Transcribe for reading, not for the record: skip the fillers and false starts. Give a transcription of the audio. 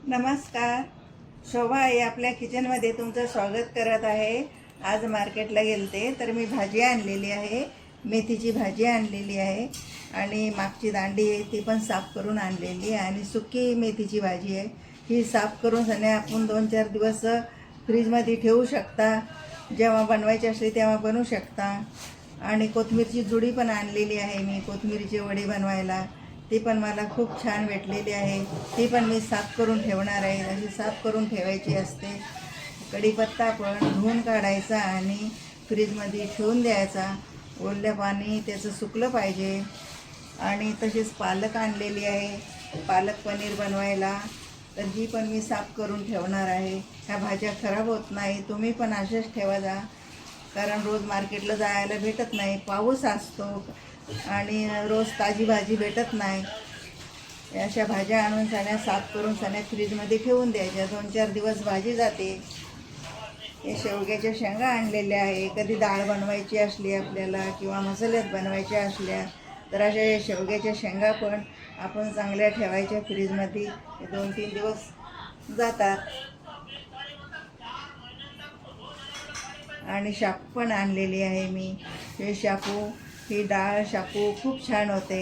नमस्कार. शोभा आई आपल्या किचनमध्ये तुमचं स्वागत करत आहे. आज मार्केटला गेलते तर मी भाजी आणलेली आहे, मेथीची भाजी आणलेली आहे आणि मागची दांडी आहे ती पण साफ करून आणलेली आहे आणि सुकी मेथीची भाजी आहे. ही साफ करून सने आपण 2-4 दिवस फ्रीजमध्ये ठेवू शकता. जेव्हा बनवायची असली तेव्हा बनवू शकता. आणि कोथिंबीरची जुडी पण आणलेली आहे मी कोथिंबीरची वडी बनवायला. ती पण मला खूप छान भेटलेली आहे. ती पण मी साफ करून ठेवणार आहे. अशी साफ करून ठेवायची असते. कढीपत्ता पण धुवून काढायचा आणि फ्रीजमध्ये ठेवून द्यायचा. ओल्या पाणी त्याचं सुकलं पाहिजे. आणि तसेच पालक आणलेली आहे, पालक पनीर बनवायला. तर ही पण मी साफ करून ठेवणार आहे. ह्या भाज्या खराब होत नाही. तुम्ही पण अशाच ठेवा जा, कारण रोज मार्केटला जायला भेटत नाही, पाऊस असतो आणि रोज ताजी भाजी भेटत नाही. अशा भाज्या आणून सण्या साफ करून सण्या फ्रीजमध्ये ठेवून द्यायच्या. 2-4 दिवस भाजी जाते. हे शेवग्याच्या शेंगा आणलेल्या आहे. कधी डाळ बनवायची असली आपल्याला किंवा मसाल्यात बनवायच्या असल्या तर अशा शेवग्याच्या शेंगा पण आपण चांगल्या ठेवायच्या फ्रीजमध्ये. 2-3 दिवस जातात. आणि शापू पण आणलेली आहे मी. हे शापू, ही डाळ शापू खूप छान होते.